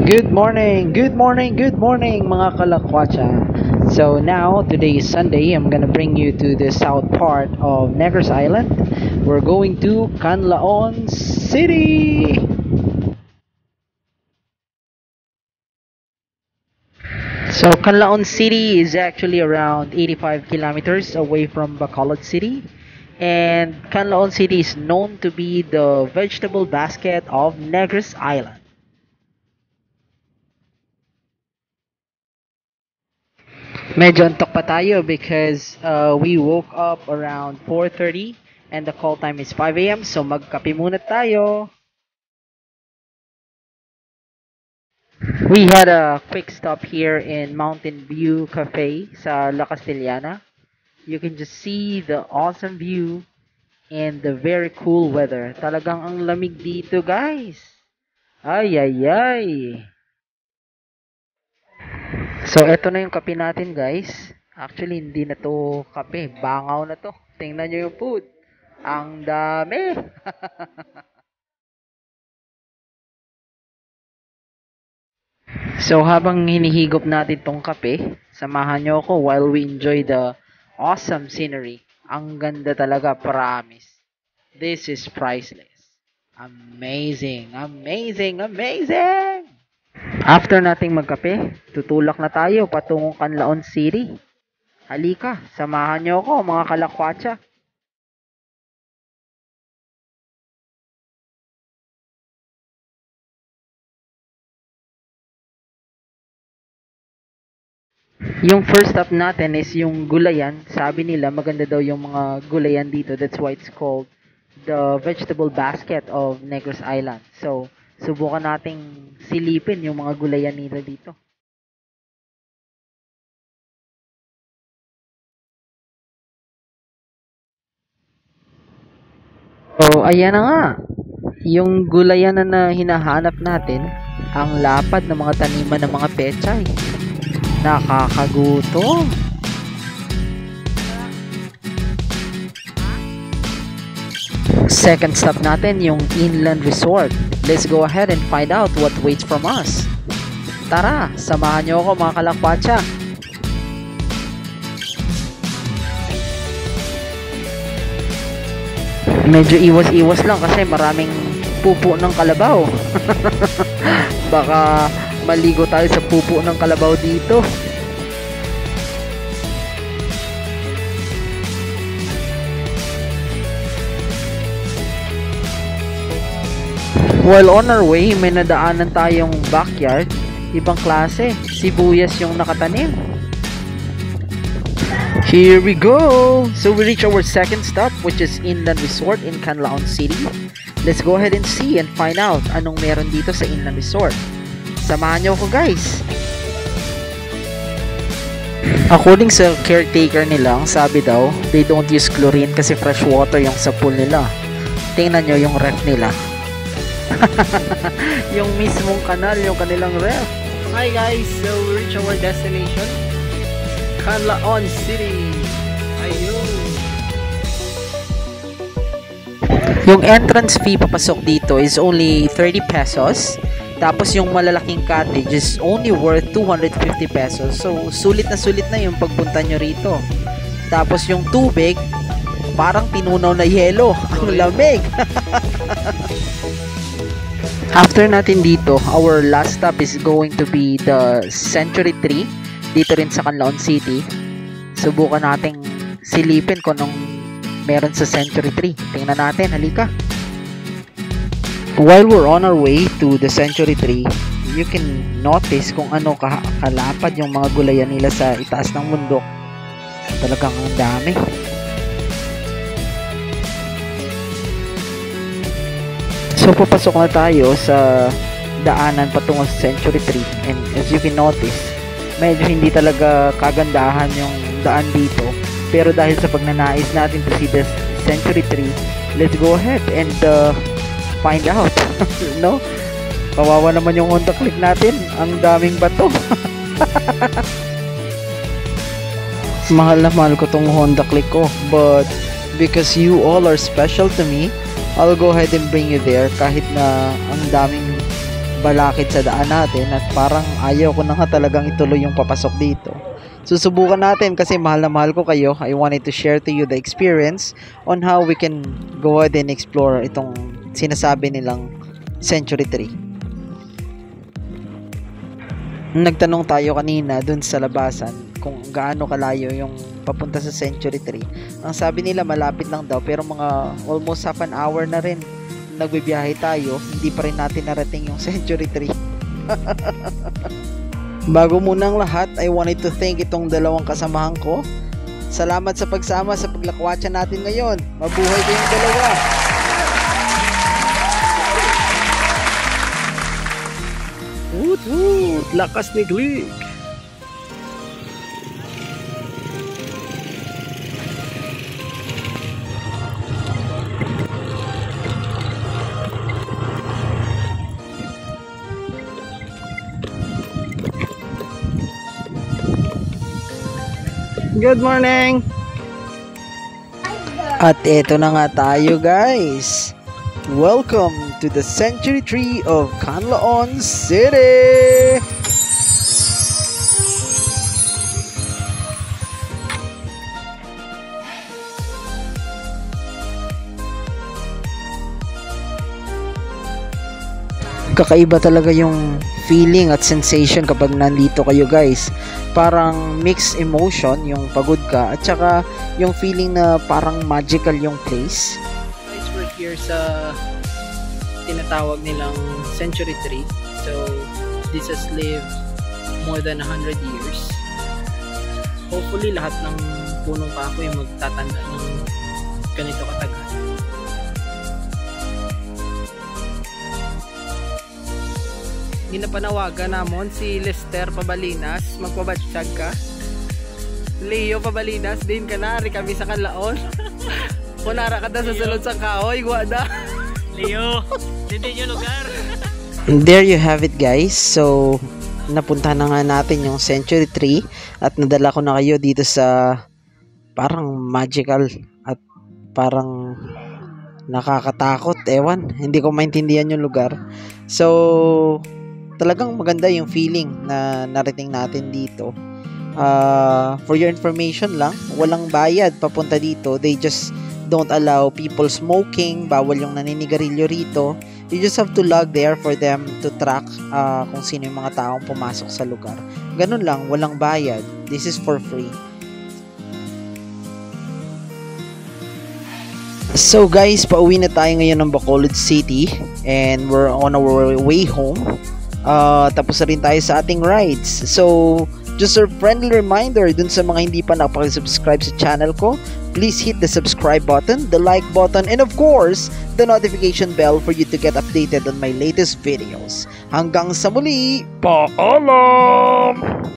Good morning, good morning mga kalakwacha. So now, today is Sunday, I'm gonna bring you to the south part of Negros Island. We're going to Canlaon City! So Canlaon City is actually around 85 kilometers away from Bacolod City. And Canlaon City is known to be the vegetable basket of Negros Island. Medyo antok pa tayo because we woke up around 4:30 and the call time is 5 a.m. So magkape muna tayo. We had a quick stop here in Mountain View Cafe sa La Castellana. You can just see the awesome view and the very cool weather. Talagang ang lamig dito, guys. Ay, ay, ay. So, eto na yung kape natin, guys. Actually, hindi na to kape. Bangaw na to. Tingnan nyo yung food. Ang dami. So, habang hinihigop natin tong kape, samahan nyo ako while we enjoy the awesome scenery. Ang ganda talaga, promise. This is priceless. Amazing, amazing, amazing! After nating magkape, tutulak na tayo patungong Canlaon City. Halika, samahan nyo ako mga kalakwatsa. Yung first stop natin is yung gulayan. Sabi nila maganda daw yung mga gulayan dito. That's why it's called the vegetable basket of Negros Island. So, subukan nating silipin yung mga gulayan nila dito. So, ayan na nga. Yung gulayan na hinahanap natin, ang lapad ng mga taniman ng mga pechay. Nakakagutom. Second stop natin, yung Inland Resort. Let's go ahead and find out what waits from us. Tara, samahan nyo ako mga kalakwatsa. Medyo iwas-iwas lang kasi maraming pupo ng kalabaw. Baka maligo tayo sa pupo ng kalabaw dito. While on our way, may nadaanan tayong backyard. Ibang klase, sibuyas yung nakatanim. Here we go! So we reach our second stop, which is Inland Resort in Canlaon City. Let's go ahead and see and find out anong meron dito sa Inland Resort. Samahan nyo ako, guys! According sa caretaker nila, ang sabi daw, they don't use chlorine kasi fresh water yung sa pool nila. Tingnan nyo yung ref nila. Yung mismong kanal, yung kanilang ref. Hi guys, so we reach our destination, Canlaon City. Ayun. Yung entrance fee papasok dito is only 30 pesos. Tapos yung malalaking cottage is only worth 250 pesos. So sulit na yung pagpunta nyo rito. Tapos yung tubig, parang tinunaw na yelo. Ang lamig. After natin dito, our last stop is going to be the Century Tree. Dito rin sa Canlaon City. Subukan nating silipin kung anong meron sa Century Tree. Tingnan natin, halika. While we're on our way to the Century Tree, you can notice kung ano kalapad yung mga gulayan nila sa itaas ng bundok. Talagang ang dami. So, papasok na tayo sa daanan patungo sa Century Tree. And as you can notice, medyo hindi talaga kagandahan yung daan dito. Pero dahil sa pagnanais natin to see the Century Tree, let's go ahead and find out. No? Kawawa naman yung Honda Click natin. Ang daming bato. Mahal na mahal ko tong Honda Click ko. But because you all are special to me, I'll go ahead and bring you there kahit na ang daming balakid sa daan natin at parang ayaw ko na nga talagang ituloy yung papasok dito. Susubukan natin kasi mahal na mahal ko kayo. I wanted to share to you the experience on how we can go ahead and explore itong sinasabi nilang Century Tree. Nagtanong tayo kanina dun sa labasan kung gaano kalayo yung papunta sa Century Tree. Ang sabi nila malapit lang daw pero mga almost half an hour na rin nagbibiyahe tayo, hindi pa rin natin narating yung Century Tree. Bago muna ang lahat, I wanted to thank itong dalawang kasamahan ko. Salamat sa pagsama sa paglakwatsa natin ngayon. Mabuhay kayong dalawa. Woot woot! Lakas ni Glick! Good morning! At eto na nga tayo guys. Welcome to the Century Tree of Canlaon City! Kakaiba talaga yung feeling at sensation kapag nandito kayo guys. Parang mixed emotion yung pagod ka at saka yung feeling na parang magical yung place. Guys, we're here sa tinatawag nilang Century Tree. So, this has lived more than 100 years. Hopefully, lahat ng punong kahoy magtatanda ng ganito katagal. Ginapanawagan namon si Lester Pabalinas, magpabatsyag ka. Leo Pabalinas, din ka na, kami sa Canlaon. Kunara ka na sa sulod sa kahoy, guwada. Leo, hindi yung lugar. There you have it guys. So, napunta na nga natin yung Century Tree at nadala ko na kayo dito sa parang magical at parang nakakatakot. Ewan, hindi ko maintindihan yung lugar. So, talagang maganda yung feeling na narating natin dito. For your information lang, walang bayad papunta dito. They just don't allow people smoking. Bawal yung naninigarilyo rito. You just have to log there for them to track kung sino yung mga taong pumasok sa lugar. Ganun lang, walang bayad. This is for free. So guys, pauwi na tayo ngayon ng Bacolod City and we're on our way home. Tapos na rin tayo sa ating rides. So, just a friendly reminder dun sa mga hindi pa nakapag-subscribe sa channel ko, please hit the subscribe button, the like button, and of course, the notification bell for you to get updated on my latest videos. Hanggang sa muli, paalam!